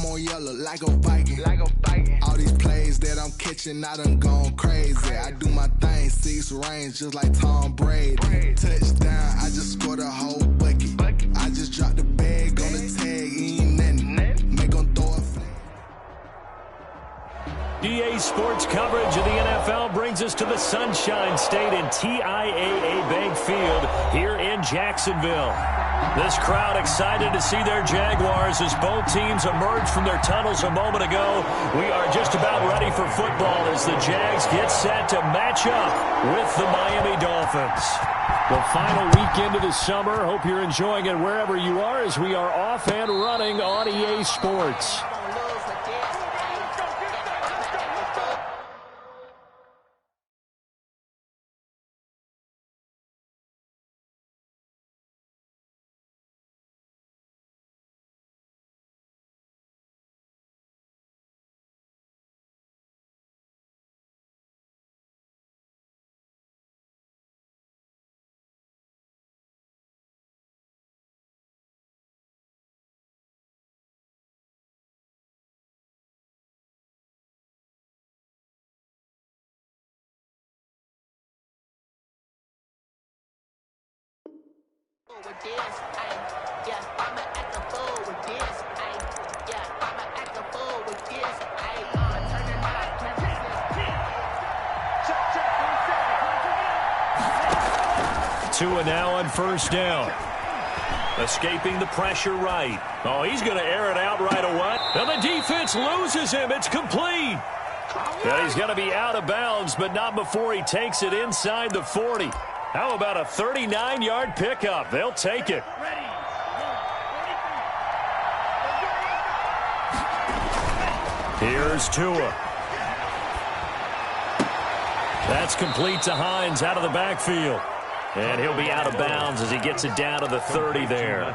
I'm on yellow like a Viking. All these plays that I'm catching, I done gone crazy. I do my thing, 6 range, just like Tom Brady. Touchdown, I just scored a whole bucket. I just dropped the bag on the tag, ain't nothing. Make 'em throw a flag. EA Sports coverage of the NFL brings us to the Sunshine State in TIAA Bank Field here in Jacksonville. This crowd excited to see their Jaguars as both teams emerged from their tunnels a moment ago. We are just about ready for football as the Jags get set to match up with the Miami Dolphins. The final weekend of the summer. Hope you're enjoying it wherever you are as we are off and running on EA Sports. With this, I'ma act a fool with this, I'ma act a fool with this, turning my Tua now on first down. Escaping the pressure right. Oh, he's going to air it out right away. And the defense loses him. It's complete. And he's going to be out of bounds, but not before he takes it inside the 40. How about a 39-yard pickup? They'll take it. Here's Tua. That's complete to Hines out of the backfield. And he'll be out of bounds as he gets it down to the 30 there.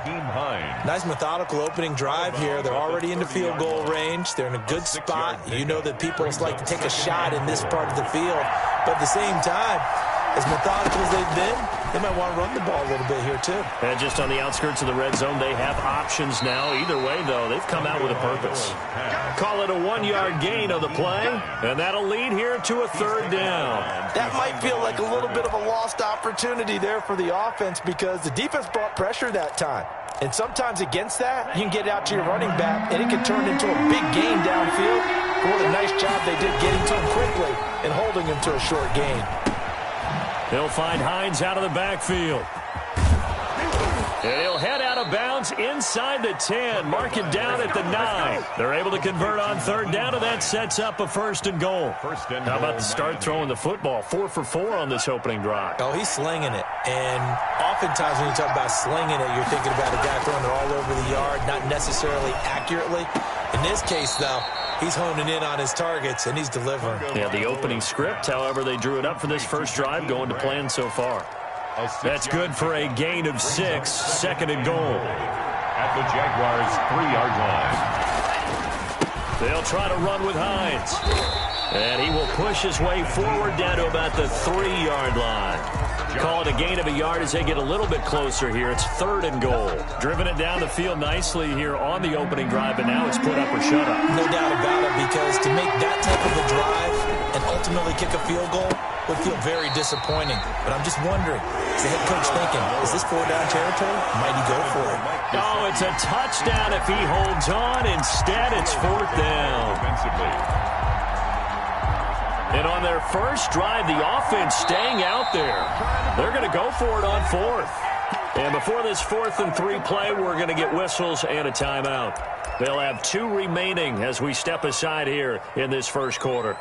Nice methodical opening drive here. They're already into field goal range. They're in a good spot. You know that people like to take a shot in this part of the field. But at the same time, as methodical as they've been, they might want to run the ball a little bit here, too. And just on the outskirts of the red zone, they have options now. Either way, though, they've come out with a purpose. Call it a 1-yard gain on the play, and that'll lead here to a third down. That might feel like a little bit of a lost opportunity there for the offense because the defense brought pressure that time. And sometimes against that, you can get out to your running back, and it can turn into a big gain downfield. But what a nice job they did getting to him quickly and holding him to a short gain. They'll find Hines out of the backfield. And he'll head out of bounds inside the 10. Mark it down at the 9. They're able to convert on third down, and that sets up a first and goal. How about the start throwing the football? 4 for 4 on this opening drive. Oh, he's slinging it. And oftentimes when you talk about slinging it, you're thinking about a guy throwing it all over the yard, not necessarily accurately. In this case, though, he's honing in on his targets, and he's delivering. Yeah, the opening script, however, they drew it up for this first drive, going to plan so far. That's good for a gain of 6, second and goal. At the Jaguars' 3-yard line. They'll try to run with Hines. And he will push his way forward down to about the 3-yard line. Call it a gain of a yard as they get a little bit closer here. It's third and goal. Driven it down the field nicely here on the opening drive, but now it's put up or shut up. No doubt about it, because to make that type of a drive and ultimately kick a field goal would feel very disappointing. But I'm just wondering, is the head coach thinking, is this 4-down territory? Might he go for it? Oh, it's a touchdown if he holds on. Instead, it's 4th down. And on their first drive, the offense staying out there. They're going to go for it on 4th. And before this 4th and 3 play, we're going to get whistles and a timeout. They'll have 2 remaining as we step aside here in this first quarter.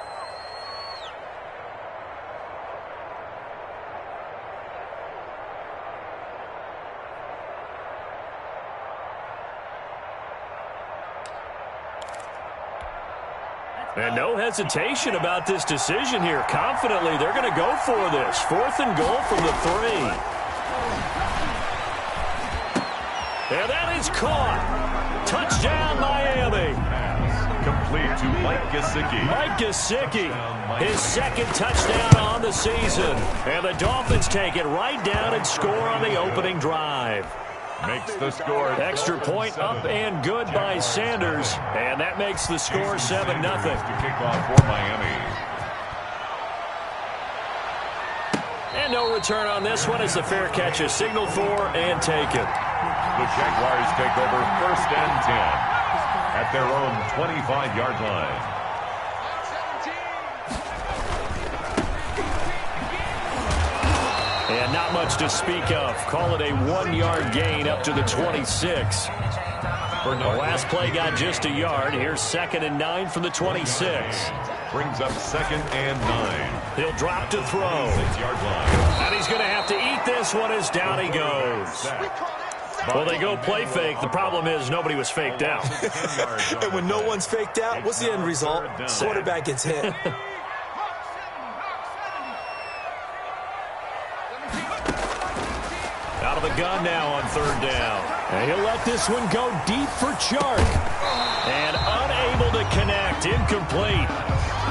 And no hesitation about this decision here. Confidently, they're going to go for this. 4th and goal from the 3. And that is caught. Touchdown, Miami. Complete to Mike Gesicki. Mike Gesicki, his second touchdown on the season. And the Dolphins take it right down and score on the opening drive. makes the score. Extra point up and good by Sanders. And that makes the score 7-0. To kick off for Miami. And no return on this one as the fair catch is signaled for and taken. The Jaguars take over 1st and 10 at their own 25-yard line. And not much to speak of. Call it a 1-yard gain up to the 26. The last play got just a yard. Here's 2nd and 9 from the 26. Brings up 2nd and 9. He'll drop to throw. 6-yard line. And he's going to have to eat this one as down he goes. Well, they go play fake. The problem is nobody was faked out. And when no one's faked out, what's the end result? Quarterback gets hit. Out of the gun now on 3rd down. And he'll let this one go deep for Chark. And unable to connect. Incomplete.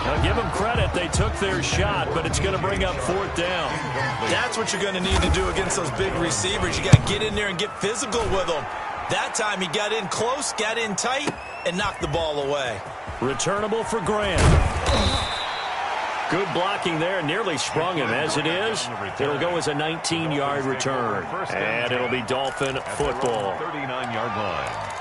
Now, give them credit. They took their shot, but it's going to bring up 4th down. That's what you're going to need to do against those big receivers. You got to get in there and get physical with them. That time he got in close, got in tight, and knocked the ball away. Returnable for Grant. Good blocking there. Nearly sprung him. As it is, it'll go as a 19-yard return. And it'll be Dolphin football. 39-yard line.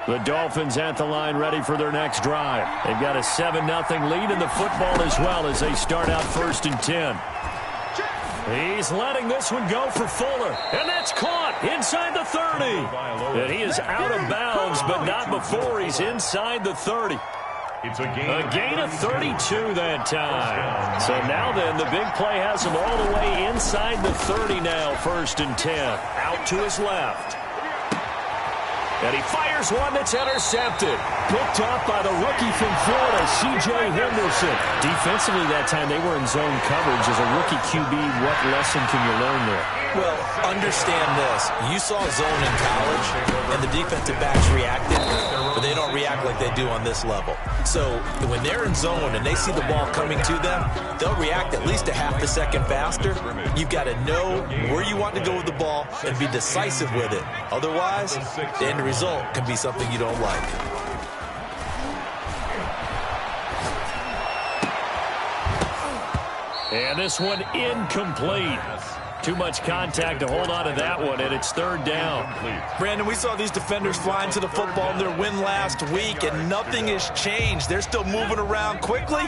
The Dolphins at the line ready for their next drive. They've got a 7-0 lead in the football as well as they start out 1st and 10. He's letting this one go for Fuller. And that's caught inside the 30. And he is out of bounds, but not before he's inside the 30. It's a gain of 32 that time. So now then, the big play has him all the way inside the 30 now, 1st and 10. Out to his left. And he fires one that's intercepted. Picked up by the rookie from Florida, C.J. Henderson. Defensively that time, they were in zone coverage. As a rookie QB, what lesson can you learn there? Well, understand this. You saw zone in college, and the defensive backs reacted, but they don't react like they do on this level. So when they're in zone and they see the ball coming to them, they'll react at least a half a second faster. You've got to know where you want to go with the ball and be decisive with it. Otherwise, the end result can be something you don't like. And this one incomplete. Too much contact to hold on to that one, and it's 3rd down. Brandon, we saw these defenders flying to the football in their win last week, and nothing has changed. They're still moving around quickly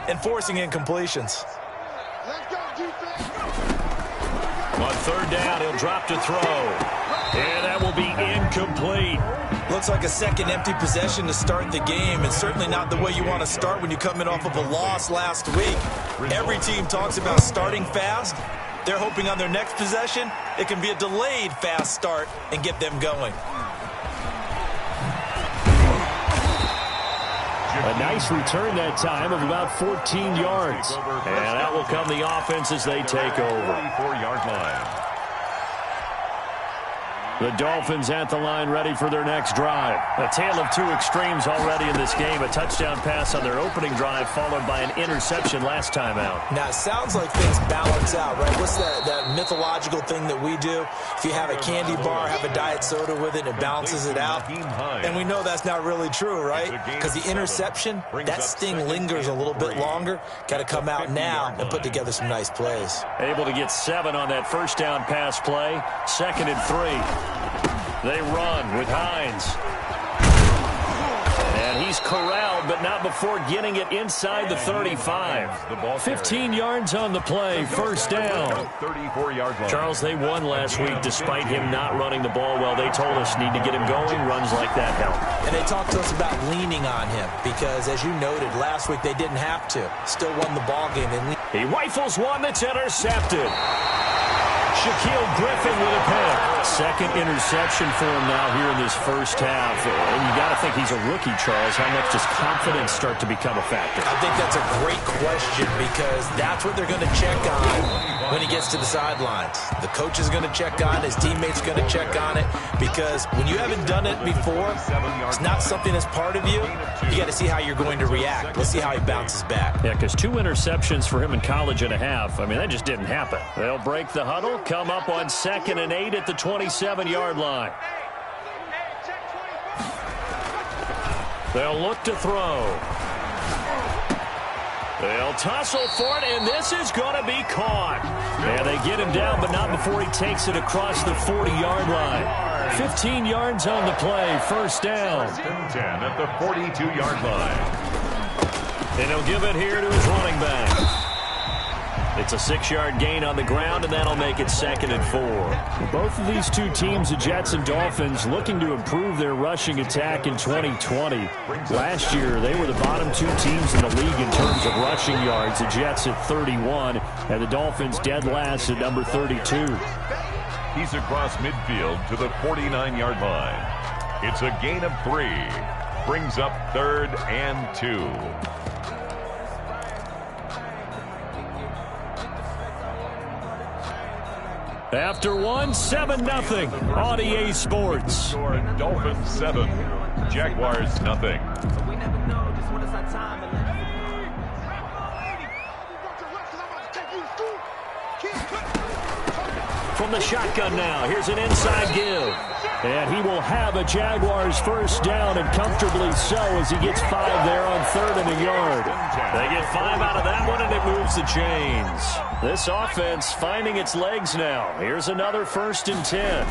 and forcing incompletions. On 3rd down, he'll drop to throw. And that will be incomplete. Looks like a second empty possession to start the game, and certainly not the way you want to start when you're coming off of a loss last week. Every team talks about starting fast. They're hoping on their next possession, it can be a delayed fast start and get them going. A nice return that time of about 14 yards. And that will come the offense as they take over. 44-yard line. The Dolphins at the line ready for their next drive. A tale of two extremes already in this game. A touchdown pass on their opening drive followed by an interception last time out. Now, it sounds like things balance out, right? What's that mythological thing that we do? If you have a candy bar, have a diet soda with it, and it balances it out. And we know that's not really true, right? Because the interception, that sting lingers a little bit longer. Got to come out now and put together some nice plays. Able to get 7 on that first down pass play. 2nd and 3. They run with Hines. And he's corralled, but not before getting it inside the 35. 15 yards on the play, 1st down. 34-yard line. Charles, they won last week despite him not running the ball well. They told us need to get him going. Runs like that help. And they talked to us about leaning on him because, as you noted, last week they didn't have to. Still won the ball game. He rifles one that's intercepted. Shaquille Griffin with a pick. 2nd interception for him now here in this first half. And you got to think he's a rookie, Charles. How much does confidence start to become a factor? I think that's a great question because that's what they're going to check on when he gets to the sidelines. The coach is going to check on it. His teammates going to check on it, because when you haven't done it before, it's not something that's part of you. You got to see how you're going to react. Let's see how he bounces back. Yeah, because 2 interceptions for him in college and a half. I mean, that just didn't happen. They'll break the huddle, come up on 2nd and 8 at the 27-yard line. They'll look to throw. They'll tussle for it, and this is going to be caught. Yeah, they get him down, but not before he takes it across the 40-yard line. 15 yards on the play, first down. 10 at the 42-yard line. And he'll give it here to his running back. It's a 6-yard gain on the ground, and that'll make it 2nd and 4. Both of these two teams, the Jets and Dolphins, looking to improve their rushing attack in 2020. Last year, they were the bottom 2 teams in the league in terms of rushing yards. The Jets at 31, and the Dolphins dead last at number 32. He's across midfield to the 49-yard line. It's a gain of 3. Brings up 3rd and 2. After 1, 7-0 on EA Sports. Dolphins 7, Jaguars nothing. From the shotgun now, here's an inside give. And he will have a Jaguars first down, and comfortably so, as he gets 5 there on 3rd and a yard. They get 5 out of that one, and it moves the chains. This offense finding its legs now. Here's another 1st and 10.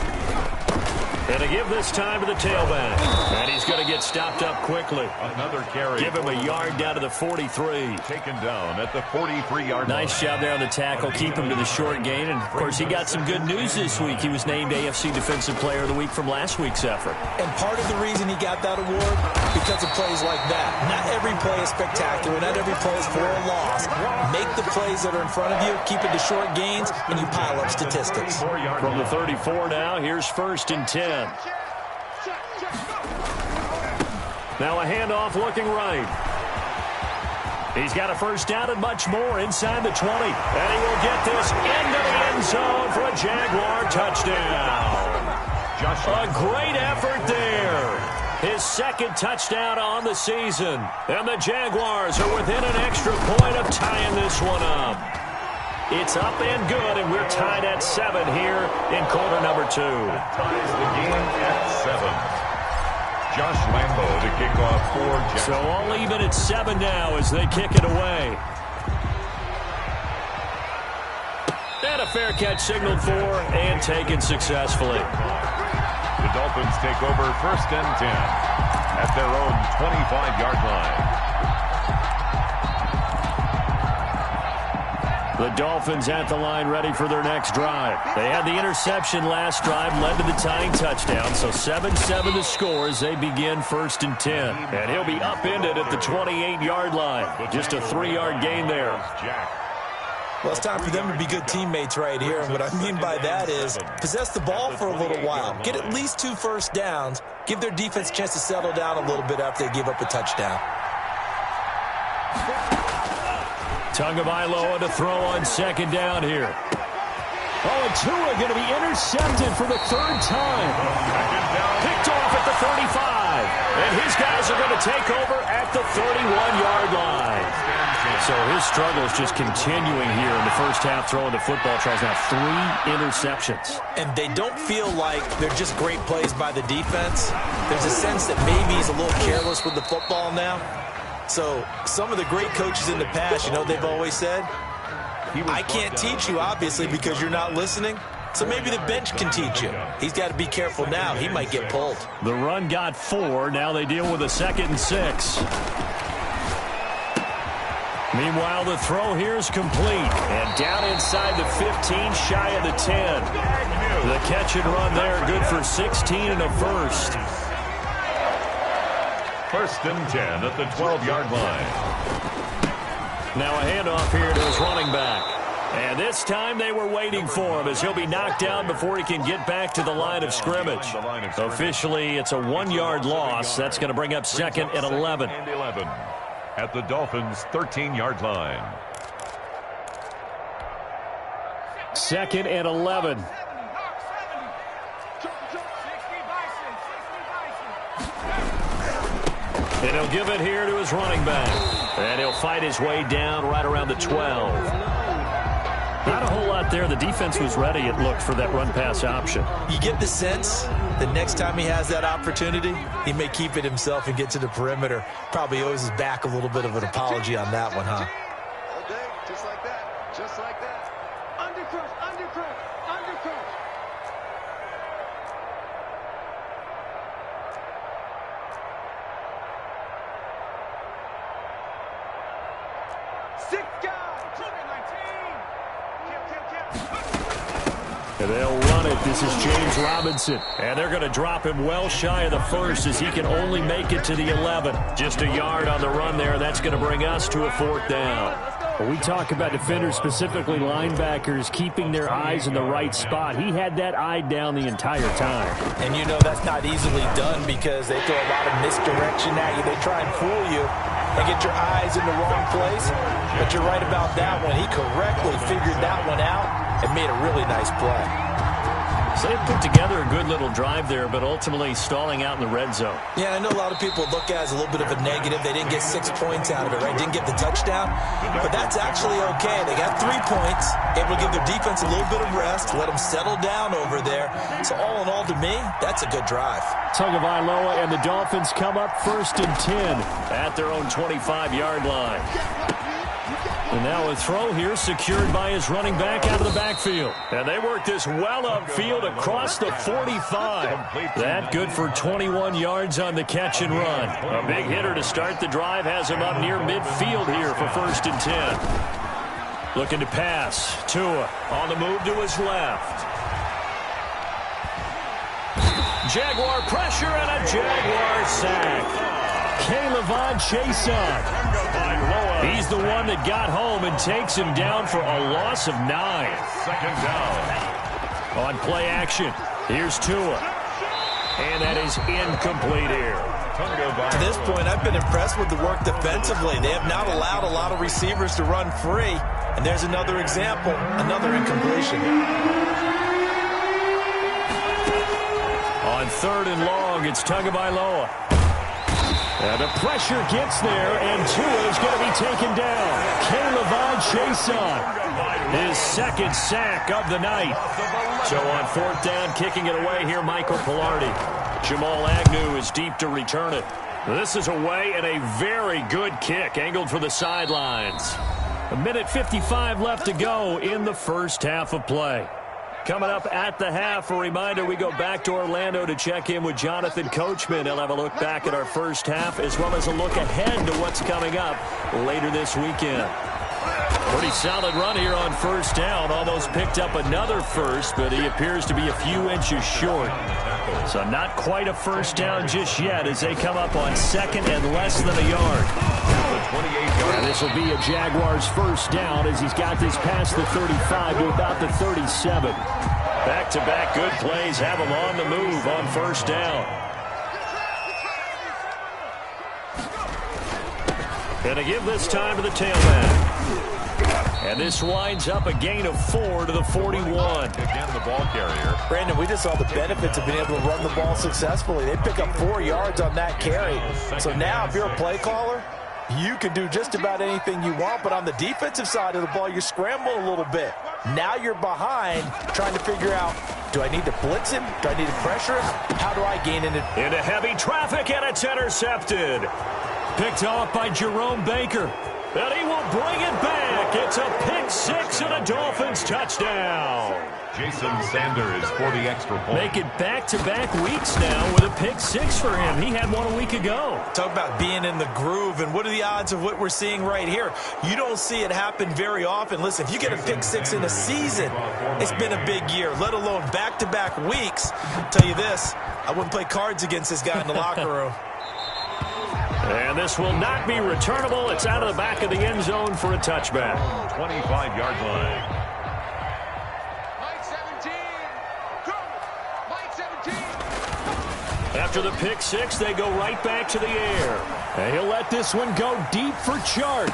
And to give this time to the tailback. And he's going to get stopped up quickly. Another carry. Give him a yard down to the 43. Taken down at the 43-yard line. Nice job there on the tackle. Keep him to the short gain. And, of course, he got some good news this week. He was named AFC Defensive Player of the Week from last week's effort. And part of the reason he got that award, because of plays like that. Not every play is spectacular. Not every play is for a loss. Make the plays that are in front of you, keep it to short gains, and you pile up statistics. From the 34 now, here's 1st and 10. Now a handoff looking right. He's got a first down and much more inside the 20. And he will get this into the end zone for a Jaguar touchdown. A great effort there. His 2nd touchdown on the season. And the Jaguars are within an extra point of tying this one up. It's up and good, and we're tied at 7 here in quarter number 2. Ties the game at 7. Josh Lambo to kick off for Jackson. So all even at 7 now as they kick it away. And a fair catch signaled for and taken successfully. The Dolphins take over 1st and 10 at their own 25-yard line. The Dolphins at the line ready for their next drive. They had the interception last drive, led to the tying touchdown. So 7-7 the score as they begin 1st and 10. And he'll be upended at the 28-yard line. Just a 3-yard gain there. Well, it's time for them to be good teammates right here. And what I mean by that is possess the ball for a little while. Get at least 2 first downs. Give their defense a chance to settle down a little bit after they give up a touchdown. Tagovailoa to throw on 2nd down here. Oh, and Tua going to be intercepted for the 3rd time. Picked off at the 35. And his guys are going to take over at the 31-yard line. So his struggles just continuing here in the first half throwing the football. Charles now 3 interceptions. And they don't feel like they're just great plays by the defense. There's a sense that maybe he's a little careless with the football now. So some of the great coaches in the past, you know, they've always said, I can't teach you, obviously, because you're not listening. So maybe the bench can teach you. He's got to be careful now. He might get pulled. The run got 4. Now they deal with a 2nd and 6. Meanwhile, the throw here is complete. And down inside the 15, shy of the 10. The catch and run there, good for 16 and a first. 1st and 10 at the 12-yard line. Now a handoff here to his running back. And this time they were waiting for him as he'll be knocked down before he can get back to the line of scrimmage. Officially, it's a 1-yard loss. That's going to bring up 2nd and 11. At the Dolphins' 13-yard line. 2nd and 11. And he'll give it here to his running back. And he'll fight his way down right around the 12. Not a whole lot there. The defense was ready, it looked, for that run-pass option. You get the sense the next time he has that opportunity, he may keep it himself and get to the perimeter. Probably owes his back a little bit of an apology on that one, huh? All day, just like that, just like that. Undercrush, undercrush, undercrush. Six guys, 19. And they'll run it. This is James Robinson. And they're going to drop him well shy of the first as he can only make it to the 11. Just a yard on the run there. That's going to bring us to a 4th down. When we talk about defenders, specifically linebackers, keeping their eyes in the right spot, he had that eye down the entire time. And you know that's not easily done because they throw a lot of misdirection at you. They try and fool you and get your eyes in the wrong place. But you're right about that one. He correctly figured that one out and made a really nice play. So they put together a good little drive there, but ultimately stalling out in the red zone. Yeah, I know a lot of people look at it as a little bit of a negative. They didn't get 6 points out of it, right? Didn't get the touchdown. But that's actually okay. They got 3 points, able to give their defense a little bit of rest, let them settle down over there. So all in all, to me, that's a good drive. Tagovailoa and the Dolphins come up 1st and 10 at their own 25-yard line. And now a throw here secured by his running back out of the backfield. And they work this well upfield across the 45. That good for 21 yards on the catch and run. A big hitter to start the drive has him up near midfield here for 1st and 10. Looking to pass. Tua on the move to his left. Jaguar pressure and a Jaguar sack. K'Lavon Chaisson. He's the one that got home and takes him down for a loss of 9. 2nd down. On play action, here's Tua. And that is incomplete here. To this point, I've been impressed with the work defensively. They have not allowed a lot of receivers to run free. And there's another example, another incompletion. On 3rd and long, it's Tagovailoa. And the pressure gets there, and Tua is going to be taken down. K'Lavon Chaisson, his 2nd sack of the night. So on 4th down, kicking it away here, Michael Pilardi. Jamal Agnew is deep to return it. This is away and a very good kick, angled for the sidelines. 1:55 left to go in the first half of play. Coming up at the half, a reminder, we go back to Orlando to check in with Jonathan Coachman. He'll have a look back at our first half as well as a look ahead to what's coming up later this weekend. Pretty solid run here on 1st down. Almost picked up another first, but he appears to be a few inches short. So not quite a 1st down just yet as they come up on 2nd and less than a yard. And this will be a Jaguars 1st down as he's got this past the 35 to about the 37. Back-to-back good plays have him on the move on 1st down. And to give this time to the tailback. And this winds up a gain of 4 to the 41. Again, the ball carrier. Brandon, we just saw the benefits of being able to run the ball successfully. They pick up 4 yards on that carry. So now if you're a play caller, you can do just about anything you want, but on the defensive side of the ball, you scramble a little bit. Now you're behind, trying to figure out, do I need to blitz him? Do I need to pressure him? How do I gain it? Into heavy traffic, and it's intercepted. Picked off by Jerome Baker. And he will bring it back. It's a pick 6 and a Dolphins touchdown. Jason Sanders for the extra point. Make it back-to-back weeks now with a pick 6 for him. He had one a week ago. Talk about being in the groove, and what are the odds of what we're seeing right here? You don't see it happen very often. Listen, if you get a pick 6 in a season, it's been a big year, let alone back-to-back weeks. I'll tell you this, I wouldn't play cards against this guy in the locker room. And this will not be returnable. It's out of the back of the end zone for a touchback. 25-yard line. After the pick 6, they go right back to the air. And he'll let this one go deep for Chark.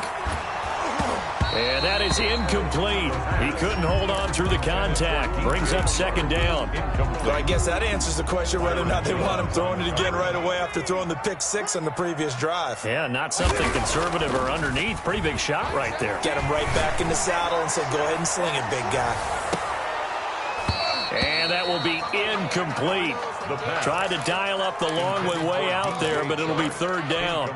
And that is incomplete. He couldn't hold on through the contact. Brings up second down. Well, I guess that answers the question whether or not they want him throwing it again right away after throwing the pick six on the previous drive. Yeah, not something conservative or underneath. Pretty big shot right there. Get him right back in the saddle and say, go ahead and sling it, big guy. And that will be incomplete. Tried to dial up the long way out there, but it'll be third down.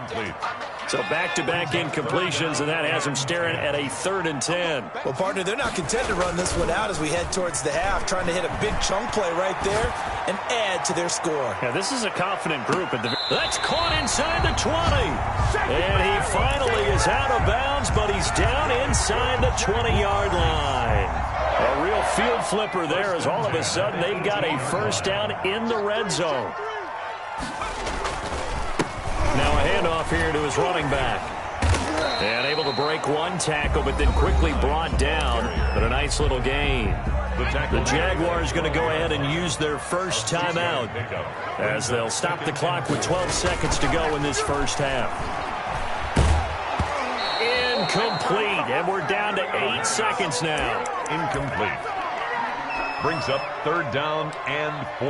So back-to-back incompletions, and that has him staring at a 3rd and 10. Well, partner, they're not content to run this one out as we head towards the half, trying to hit a big chunk play right there and add to their score. Yeah, this is a confident group. That's caught inside the 20. And he finally is out of bounds, but he's down inside the 20-yard line. A real field flipper there as all of a sudden they've got a first down in the red zone. Now a handoff here to his running back. And able to break one tackle, but then quickly brought down. But a nice little gain. The Jaguars going to go ahead and use their first timeout as they'll stop the clock with 12 seconds to go in this first half. Incomplete, and we're down to 8 seconds now. Incomplete. Brings up 3rd down and 4.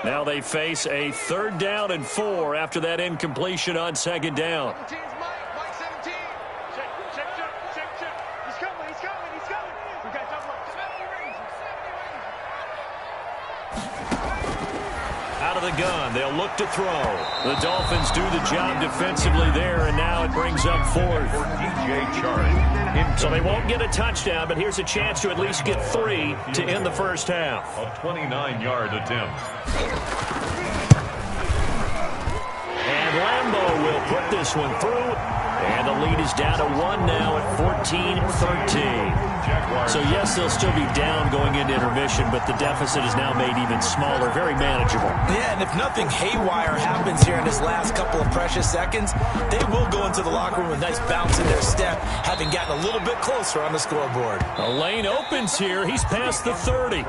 Now they face a 3rd down and 4 after that incompletion on 2nd down. Mike 17. Check. He's coming. We got double up. 70 range. Out of the gun, they'll look to throw. The Dolphins do the job defensively there, and now it brings up 4th. DJ Chark. So they won't get a touchdown, but here's a chance to at least get 3 to end the first half. A 29-yard attempt. And Lambeau will put this one through. And the lead is down to 1 now at 14-13. So, yes, they'll still be down going into intermission, but the deficit is now made even smaller, very manageable. Yeah, and if nothing haywire happens here in this last couple of precious seconds, they will go into the locker room with a nice bounce in their step, having gotten a little bit closer on the scoreboard. A lane opens here. He's past the 30.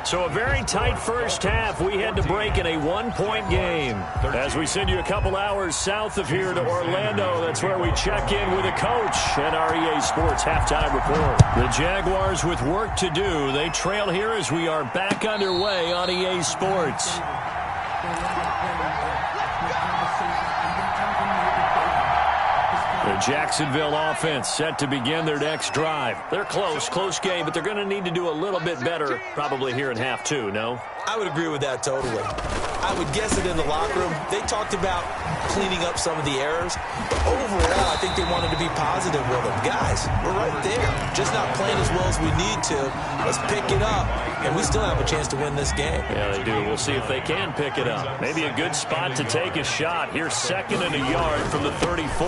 So a very tight first half. We had to break in a 1-point game. As we send you a couple hours south of here to Orlando, that's where we check in with a coach at our EA Sports Halftime Report. The Jaguars with work to do. They trail here as we are back underway on EA Sports. The Jacksonville offense set to begin their next drive. They're close game, but they're going to need to do a little bit better probably here in half 2, no? I would agree with that totally. I would guess it in the locker room. They talked about cleaning up some of the errors. But overall, I think they wanted to be positive with them. Guys, we're right there. Just not playing as well as we need to. Let's pick it up. And we still have a chance to win this game. Yeah, they do. We'll see if they can pick it up. Maybe a good spot to take a shot. Here's 2nd and a yard from the 34.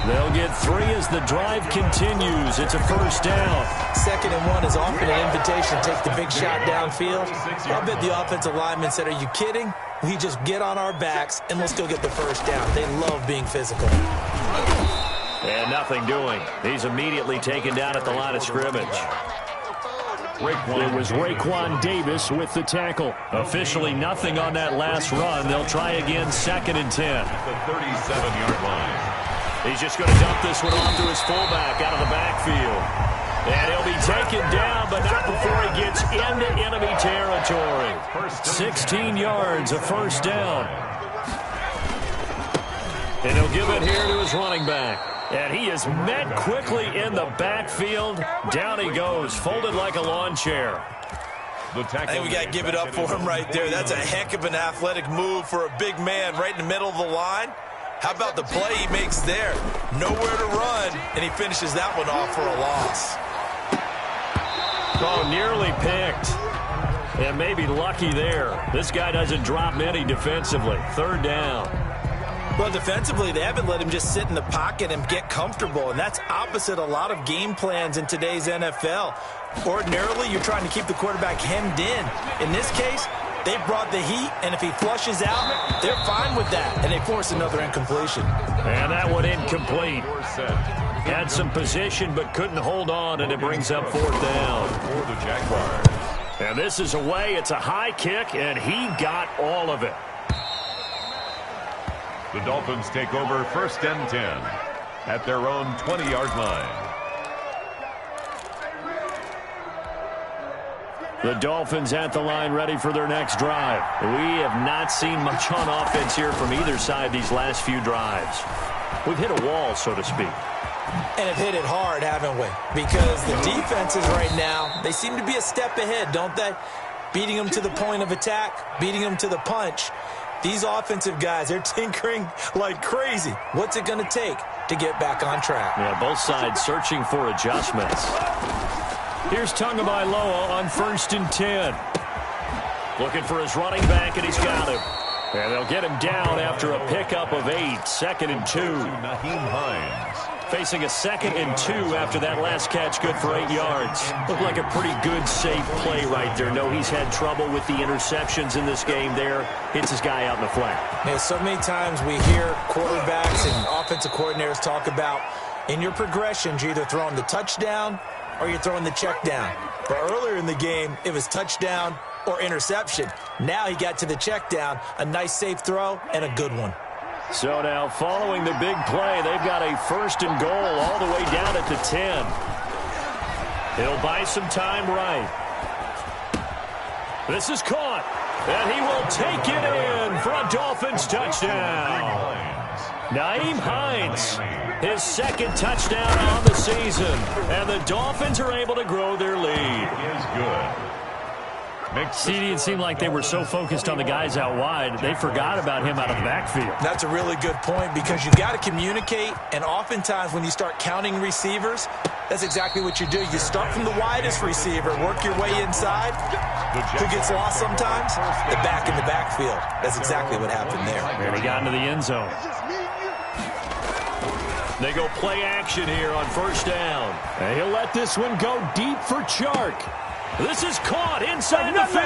They'll get 3 as the drive continues. It's a first down. 2nd and 1 is often an invitation to take the big shot downfield. I bet the offensive lineman said, are you kidding? We just get on our backs and let's go get the first down. They love being physical. And nothing doing. He's immediately taken down at the line of scrimmage. It was Raekwon Davis with the tackle. Officially nothing on that last run. They'll try again 2nd and 10. At the 37-yard line. He's just going to dump this one off to his fullback out of the backfield. And he'll be taken down, but not before he gets into enemy territory. 16 yards, a first down. And he'll give it here to his running back. And he is met quickly in the backfield. Down he goes, folded like a lawn chair. I think we got to give it up for him right there. That's a heck of an athletic move for a big man right in the middle of the line. How about the play he makes there? Nowhere to run, and he finishes that one off for a loss. Oh, nearly picked. And maybe lucky there. This guy doesn't drop many defensively. 3rd down. Well, defensively, they haven't let him just sit in the pocket and get comfortable, and that's opposite a lot of game plans in today's NFL. Ordinarily, you're trying to keep the quarterback hemmed in. In this case, they brought the heat, and if he flushes out, they're fine with that, and they force another incompletion. And that one incomplete. Had some position, but couldn't hold on, and it brings up 4th down. For the Jaguars. And this is away. It's a high kick, and he got all of it. The Dolphins take over 1st and 10 at their own 20-yard line. The Dolphins at the line ready for their next drive. We have not seen much on offense here from either side these last few drives. We've hit a wall, so to speak. And have hit it hard, haven't we? Because the defenses right now, they seem to be a step ahead, don't they? Beating them to the point of attack, beating them to the punch. These offensive guys, they're tinkering like crazy. What's it going to take to get back on track? Yeah, both sides searching for adjustments. Here's Tagovailoa on 1st and 10. Looking for his running back, and he's got him. And they'll get him down after a pickup of 8. 2nd and 2. Nyheim Hines. Facing a 2nd and 2 after that last catch, good for 8 yards. Looked like a pretty good, safe play right there. No, he's had trouble with the interceptions in this game there. Hits his guy out in the flat. Yeah, so many times we hear quarterbacks and offensive coordinators talk about in your progressions, you're either throwing the touchdown or you're throwing the check down. But earlier in the game, it was touchdown or interception. Now he got to the check down, a nice safe throw, and a good one. So now following the big play, they've got a 1st and goal all the way down at the 10. He'll buy some time right. This is caught, and he will take it in for a Dolphins touchdown. Nyheim Hines, his 2nd touchdown on the season, and the Dolphins are able to grow their lead. Is good. CD, it seemed like they were so focused on the guys out wide, they forgot about him out of the backfield. That's a really good point because you've got to communicate, and oftentimes when you start counting receivers, that's exactly what you do. You start from the widest receiver, work your way inside. Who gets lost sometimes? The back in the backfield. That's exactly what happened there. And he got into the end zone. They go play action here on 1st down. And he'll let this one go deep for Chark. This is caught inside the 15.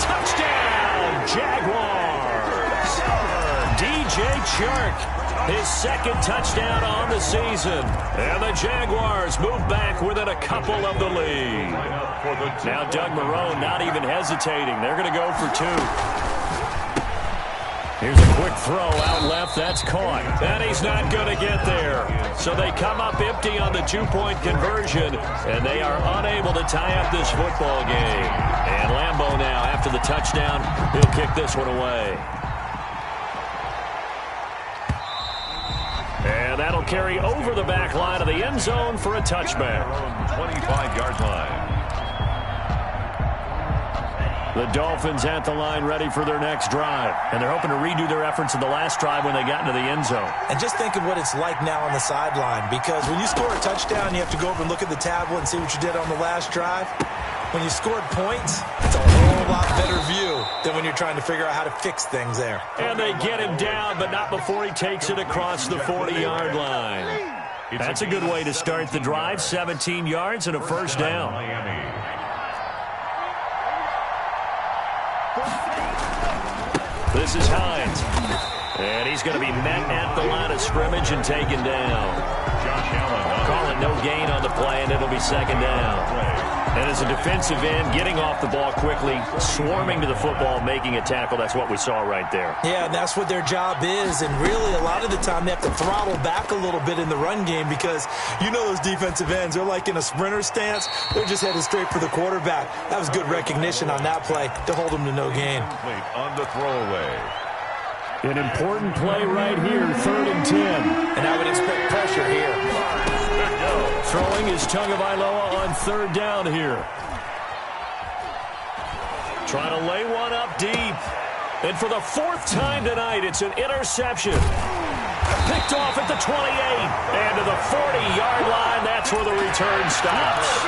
Touchdown, Jaguars. DJ Chark, his 2nd touchdown on the season. And the Jaguars move back within a couple of the lead. Now Doug Marrone not even hesitating. They're going to go for 2. Here's a quick throw out left. That's caught. And he's not going to get there. So they come up empty on the 2-point conversion, and they are unable to tie up this football game. And Lambeau now, after the touchdown, he'll kick this one away. And that'll carry over the back line of the end zone for a touchback. 25-yard line. The Dolphins at the line ready for their next drive. And they're hoping to redo their efforts in the last drive when they got into the end zone. And just think of what it's like now on the sideline, because when you score a touchdown, you have to go over and look at the tablet and see what you did on the last drive. When you scored points, it's a whole lot better view than when you're trying to figure out how to fix things there. And they get him down, but not before he takes it across the 40-yard line. That's a good way to start the drive. 17 yards and a 1st down. This is Hines. And he's going to be met at the line of scrimmage and taken down. Josh Allen. Call it no gain on the play, and it'll be 2nd down. And as a defensive end, getting off the ball quickly, swarming to the football, making a tackle, that's what we saw right there. Yeah, and that's what their job is. And really, a lot of the time, they have to throttle back a little bit in the run game because you know those defensive ends, they're like in a sprinter stance. They're just headed straight for the quarterback. That was good recognition on that play to hold them to no gain. On the throwaway. An important play right here, 3rd and 10. And I would expect pressure here. Throwing is Tagovailoa on 3rd down here. Trying to lay one up deep. And for the 4th time tonight, it's an interception. Picked off at the 28. And to the 40-yard line, that's where the return stops.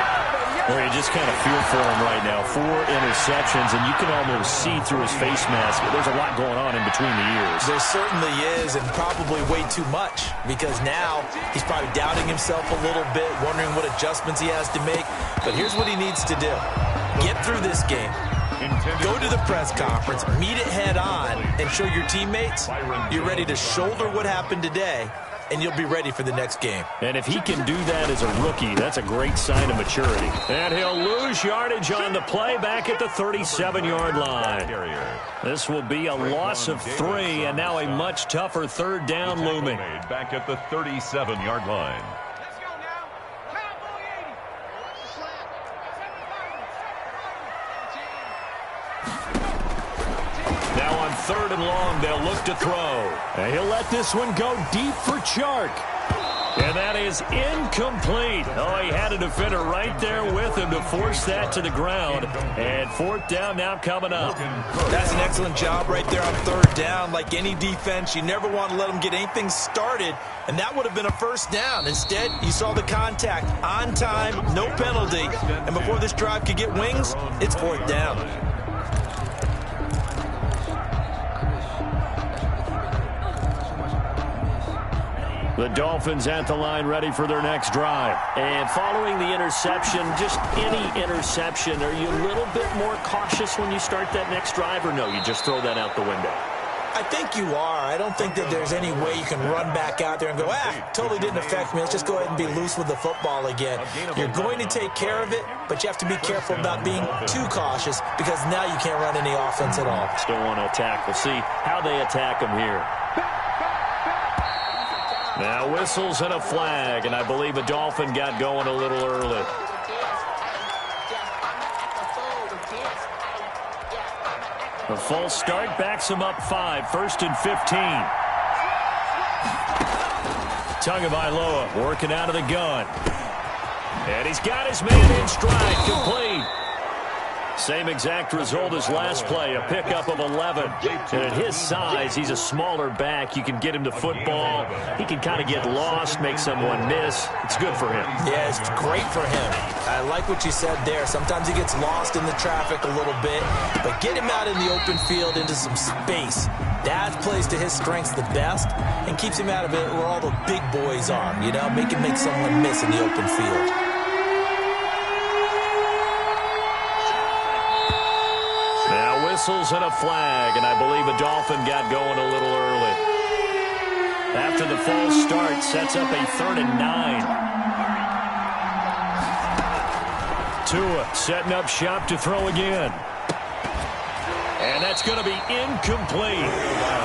Well, you just kind of feel for him right now. 4 interceptions, and you can almost see through his face mask. There's a lot going on in between the ears. There certainly is, and probably way too much, because now he's probably doubting himself a little bit, wondering what adjustments he has to make. But here's what he needs to do. Get through this game. Go to the press conference, meet it head on, and show your teammates you're ready to shoulder what happened today and you'll be ready for the next game. And if he can do that as a rookie, that's a great sign of maturity. And he'll lose yardage on the play back at the 37-yard line. This will be a loss of 3, and now a much tougher third down looming. Back at the 37-yard line. Now on 3rd and long, they'll look to throw. And he'll let this one go deep for Chark. And that is incomplete. Oh, he had a defender right there with him to force that to the ground. And 4th down now coming up. That's an excellent job right there on 3rd down. Like any defense, you never want to let them get anything started. And that would have been a 1st down. Instead, you saw the contact on time, no penalty. And before this drive could get wings, it's 4th down. The Dolphins at the line ready for their next drive. And following the interception, just any interception, are you a little bit more cautious when you start that next drive, or no, you just throw that out the window? I think you are. I don't think that there's any way you can run back out there and go, totally didn't affect me. Let's just go ahead and be loose with the football again. You're going to take care of it, but you have to be careful about being too cautious because now you can't run any offense at all. Still want to attack. We'll see how they attack them here. Now whistles and a flag, and I believe a Dolphin got going a little early. The false start backs him up 5, 1st and 15. Tagovailoa working out of the gun. And he's got his man in stride, complete. Same exact result as last play, a pickup of 11. And at his size, he's a smaller back. You can get him to football. He can kind of get lost, make someone miss. It's good for him. Yeah, it's great for him. I like what you said there. Sometimes he gets lost in the traffic a little bit, but get him out in the open field into some space. That plays to his strengths the best and keeps him out of it where all the big boys are, you know, make someone miss in the open field. Whistles and a flag, and I believe a Dolphin got going a little early. After the false start, sets up a 3rd and 9. Tua setting up shop to throw again. And that's going to be incomplete.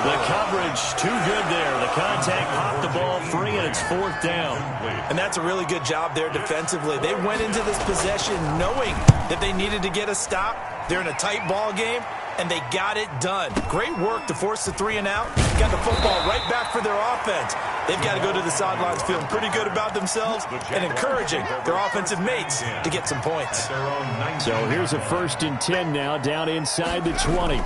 The coverage too good there. The contact popped the ball free, and it's 4th down. And that's a really good job there defensively. They went into this possession knowing that they needed to get a stop. They're in a tight ball game, and they got it done. Great work to force the 3 and out. Got the football right back for their offense. They've got to go to the sidelines feeling pretty good about themselves and encouraging their offensive mates to get some points. So here's a 1st and 10 now, down inside the 20.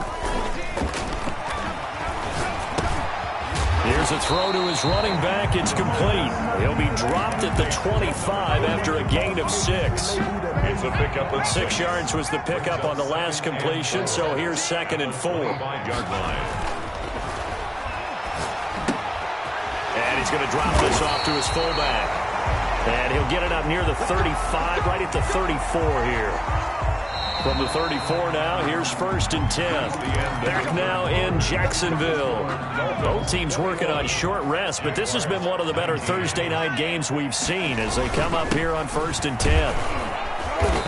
Here's a throw to his running back. It's complete. He'll be dropped at the 25 after a gain of 6. It's a pickup of 6 yards was the pickup on the last completion, so here's 2nd and 4. And he's going to drop this off to his fullback. And he'll get it up near the 35, right at the 34 here. From the 34 now, here's 1st and 10. Back now in Jacksonville. Both teams working on short rest, but this has been one of the better Thursday night games we've seen as they come up here on 1st and 10.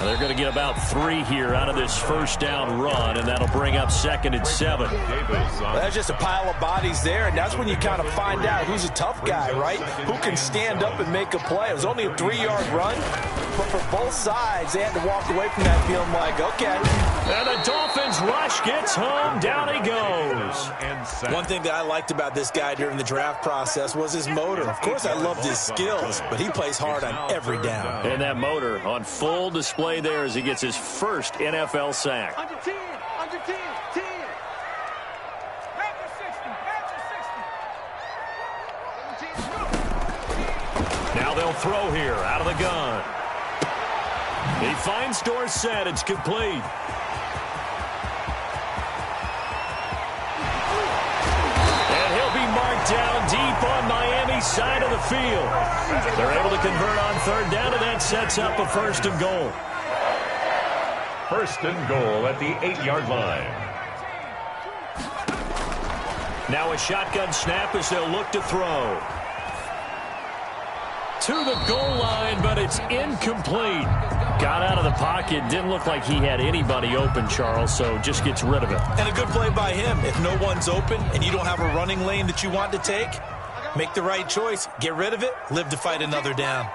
They're going to get about 3 here out of this 1st down run, and that'll bring up 2nd and 7. Well, there's just a pile of bodies there, and that's when you kind of find out who's a tough guy, right? Who can stand up and make a play. It was only a 3-yard run, but for both sides, they had to walk away from that feeling like, okay. And the Dolphins rush gets home. Down he goes. One thing that I liked about this guy during the draft process was his motor. Of course, I loved his skills, but he plays hard on every down. And that motor on full display there as he gets his first NFL sack. Under 10, under 10, 10. Back to 60, Now they'll throw here out of the gun. He finds Dorsett. It's complete. And he'll be marked down deep on Miami's side of the field. They're able to convert on 3rd down, and that sets up a 1st and goal. 1st and goal at the 8-yard line. Now a shotgun snap as they'll look to throw. to the goal line, but it's incomplete. Got out of the pocket. Didn't look like he had anybody open, Charles, so just gets rid of it. And a good play by him. If no one's open and you don't have a running lane that you want to take, make the right choice. Get rid of it. Live to fight another down.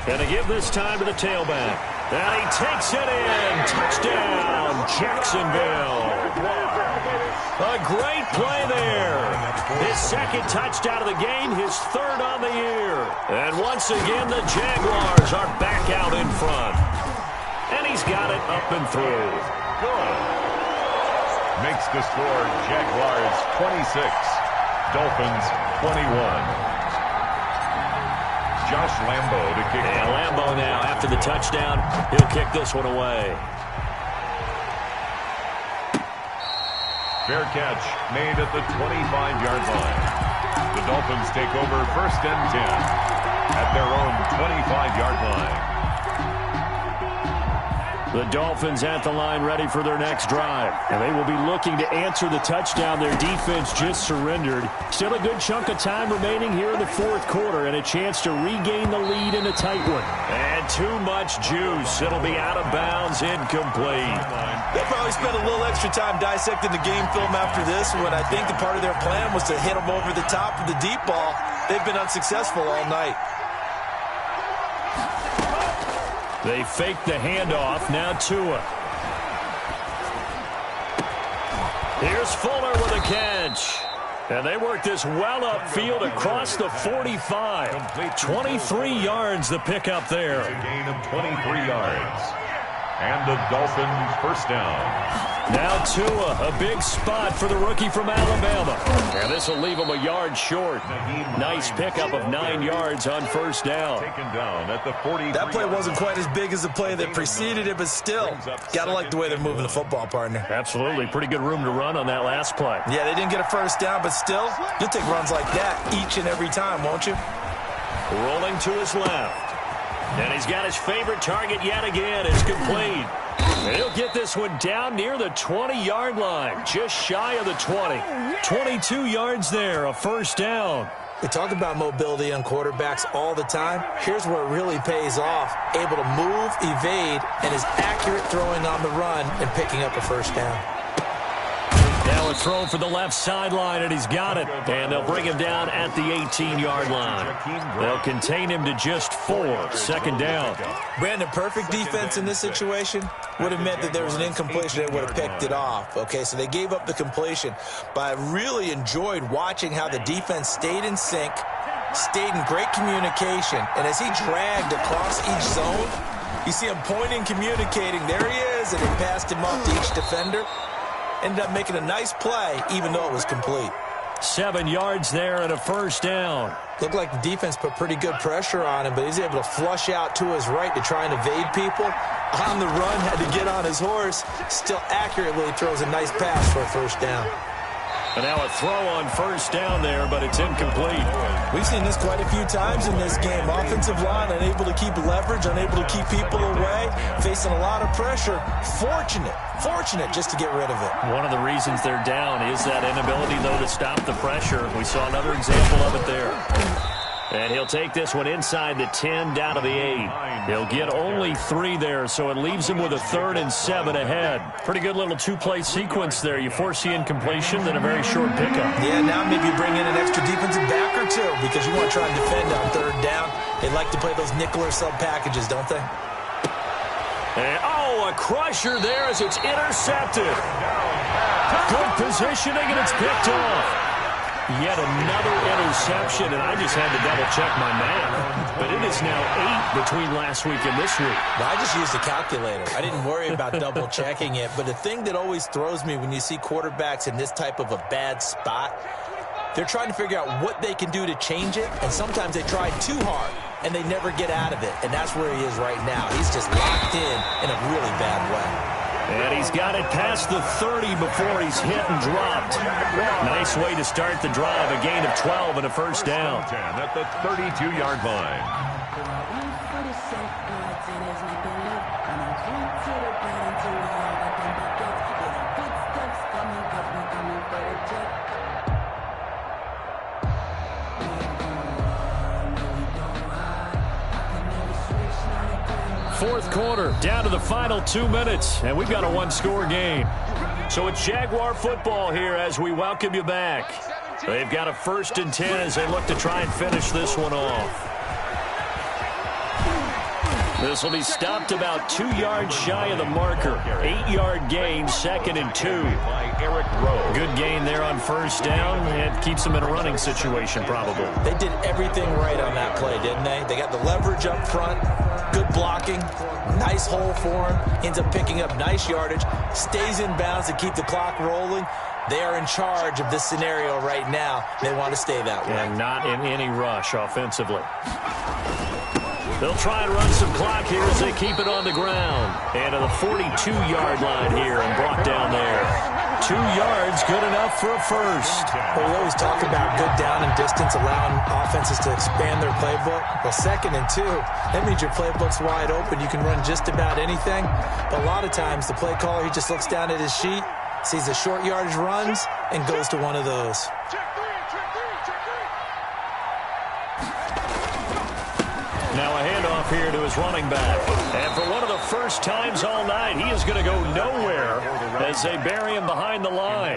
Going to give this time to the tailback. And he takes it in. Touchdown, Jacksonville. A great play there. His second touchdown of the game, his third on the year. And once again, the Jaguars are back out in front. And he's got it up and through. Good. Makes the score Jaguars 26, Dolphins 21. Josh Lambo to kick. And Lambo now, after the touchdown, he'll kick this one away. Fair catch made at the 25-yard line. The Dolphins take over 1st and 10 at their own 25-yard line. The Dolphins at the line ready for their next drive. And they will be looking to answer the touchdown their defense just surrendered. Still a good chunk of time remaining here in the fourth quarter and a chance to regain the lead in a tight one. And too much juice. It'll be out of bounds, incomplete. They'll probably spend a little extra time dissecting the game film after this when I think the part of their plan was to hit them over the top of the deep ball. They've been unsuccessful all night. They fake the handoff. Now Tua. Here's Fuller with a catch. And they work this well upfield across the 45. 23 yards the pickup there. A gain of 23 yards. And the Dolphins first down. Now Tua, a big spot for the rookie from Alabama. And this will leave him a yard short. Nice pickup of 9 yards on first down. Taken down at the 40. That play wasn't quite as big as the play that preceded it, but still, got to like the way they're moving the football, partner. Absolutely. Pretty good room to run on that last play. Yeah, they didn't get a first down, but still, you'll take runs like that each and every time, won't you? Rolling to his left. And he's got his favorite target yet again. It's complete. And he'll get this one down near the 20-yard line, just shy of the 20. 22 yards there, a first down. We talk about mobility on quarterbacks all the time. Here's where it really pays off. Able to move, evade, and is accurate throwing on the run and picking up a first down. Now a throw for the left sideline, and he's got it. And they'll bring him down at the 18-yard line. They'll contain him to just 4. Second down. Brandon, perfect defense in this situation would have meant that there was an incompletion. They would have picked it off. Okay, so they gave up the completion. But I really enjoyed watching how the defense stayed in sync, stayed in great communication. And as he dragged across each zone, you see him pointing, communicating. There he is, and he passed him off to each defender. Ended up making a nice play, even though it was complete. 7 yards there and a first down. Looked like the defense put pretty good pressure on him, but he's able to flush out to his right to try and evade people. On the run, had to get on his horse. Still accurately throws a nice pass for a first down. And now a throw on first down there, but it's incomplete. We've seen this quite a few times in this game. Offensive line unable to keep leverage, unable to keep people away, facing a lot of pressure. Fortunate just to get rid of it. One of the reasons they're down is that inability, though, to stop the pressure. We saw another example of it there. And he'll take this one inside the 10 down to the 8. He'll get only 3 there, so it leaves him with a 3rd and 7 ahead. Pretty good little 2-play sequence there. You force the incompletion, then a very short pickup. Yeah, now maybe you bring in an extra defensive back or two because you want to try and defend on 3rd down. They like to play those nickel or sub packages, don't they? And, a crusher there as it's intercepted. Good positioning, and it's picked off. Yet another interception, and I just had to double-check my math. But it is now 8 between last week and this week. Well, I just used a calculator. I didn't worry about double-checking it. But the thing that always throws me when you see quarterbacks in this type of a bad spot, they're trying to figure out what they can do to change it, and sometimes they try too hard, and they never get out of it. And that's where he is right now. He's just locked in a really bad way. And he's got it past the 30 before he's hit and dropped. Nice way to start the drive. A gain of 12 and a first down. At the 32-yard line. fourth quarter, down to the final 2 minutes, and we've got a one-score game. So it's Jaguar football here as we welcome you back. They've got a 1st and 10 as they look to try and finish this one off. This will be stopped about 2 yards shy of the marker. 8-yard gain, 2nd and 2. Good gain there on 1st down, and keeps them in a running situation probably. They did everything right on that play, didn't they? They got the leverage up front, good blocking, nice hole for him, ends up picking up nice yardage, stays in bounds to keep the clock rolling. They are in charge of this scenario right now. They want to stay that way. And not in any rush offensively. They'll try and run some clock here as they keep it on the ground. And to the 42-yard line here and brought down there. 2 yards, good enough for a first. Well, we always talk about good down and distance, allowing offenses to expand their playbook. Well, 2nd and 2, that means your playbook's wide open. You can run just about anything. But a lot of times, the play caller, he just looks down at his sheet, sees the short yardage runs, and goes to one of those. Now a handoff here to his running back. And for one of the first times all night, he is going to go nowhere as they bury him behind the line.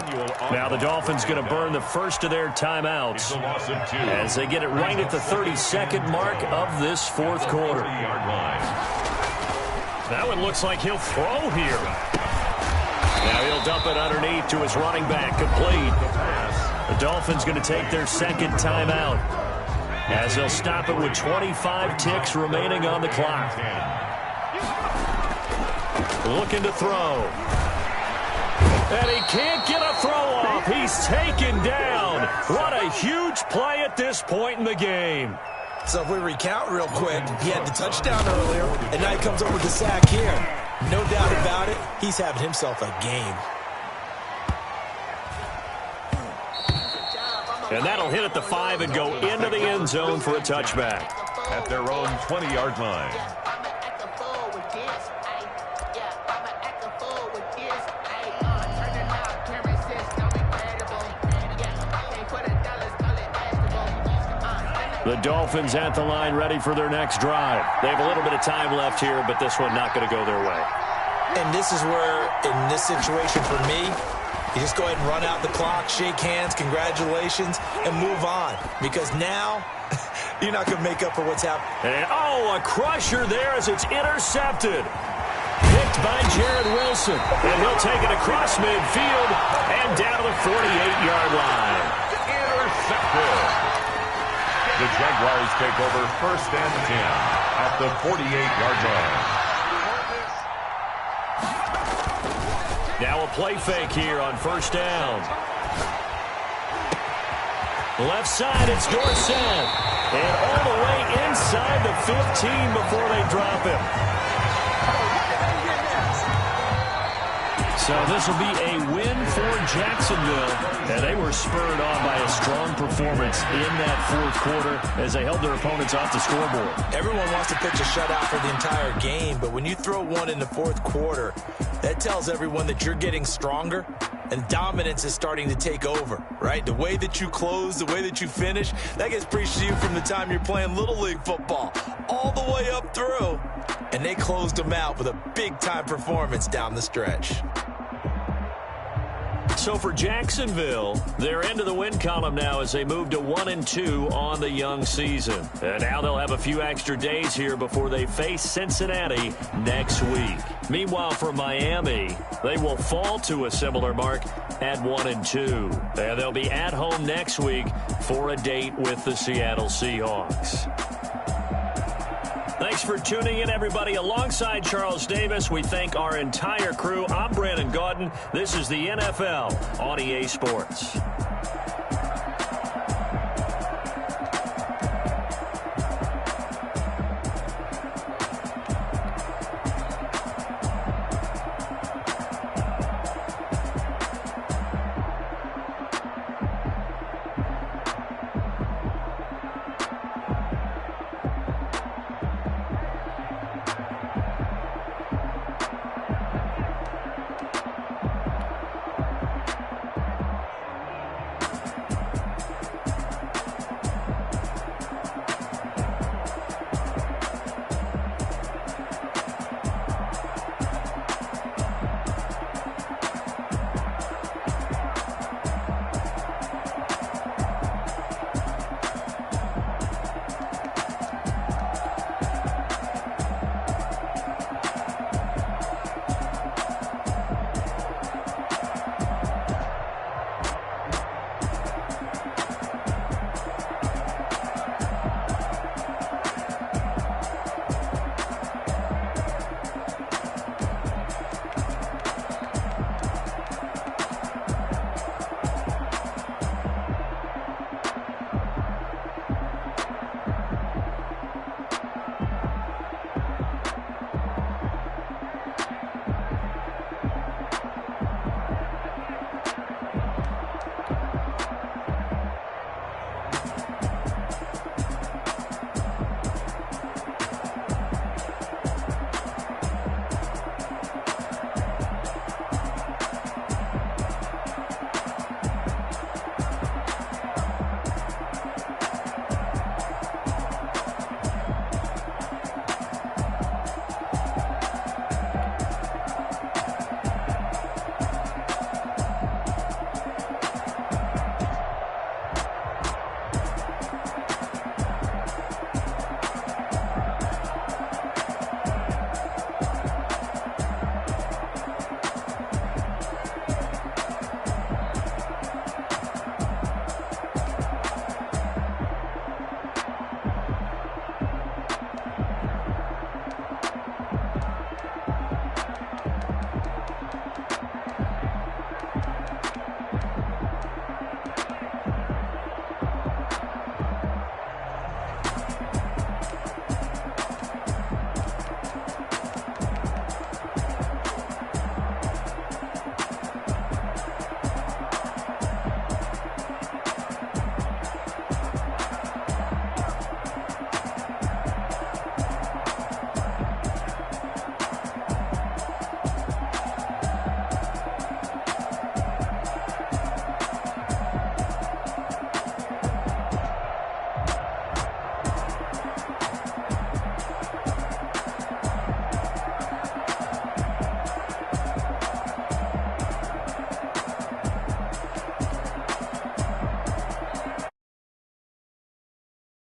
Now the Dolphins going to burn the first of their timeouts as they get it right at the 32nd mark of this fourth quarter. That one looks like he'll throw here. Now he'll dump it underneath to his running back, complete. The Dolphins going to take their 2nd timeout as they'll stop it with 25 ticks remaining on the clock. Looking to throw. And he can't get a throw off. He's taken down. What a huge play at this point in the game. So if we recount real quick, he had the touchdown earlier, and now he comes up with the sack here. No doubt about it, he's having himself a game. And that'll hit at the 5 and go into the end zone for a touchback. At their own 20-yard line. The Dolphins at the line ready for their next drive. They have a little bit of time left here, but this one not going to go their way. And this is where, in this situation for me, you just go ahead and run out the clock, shake hands, congratulations, and move on. Because now, you're not going to make up for what's happened. And, a crusher there as it's intercepted. Picked by Jared Wilson. And he'll take it across midfield and down to the 48-yard line. Intercepted. The Jaguars take over 1st and 10 at the 48-yard line. Now a play fake here on 1st down. Left side, it's Dorsett. And all the way inside the 15 before they drop him. So this will be a win for Jacksonville. And they were spurred on by a strong performance in that fourth quarter as they held their opponents off the scoreboard. Everyone wants to pitch a shutout for the entire game, but when you throw one in the fourth quarter, that tells everyone that you're getting stronger and dominance is starting to take over, right? The way that you close, the way that you finish, that gets preached to you from the time you're playing Little League football all the way up through. And they closed them out with a big-time performance down the stretch. So for Jacksonville, they're into the win column now as they move to 1-2 on the young season. And now they'll have a few extra days here before they face Cincinnati next week. Meanwhile, for Miami, they will fall to a similar mark at 1-2. And they'll be at home next week for a date with the Seattle Seahawks. Thanks for tuning in, everybody. Alongside Charles Davis, we thank our entire crew. I'm Brandon Gaudin. This is the NFL on EA Sports.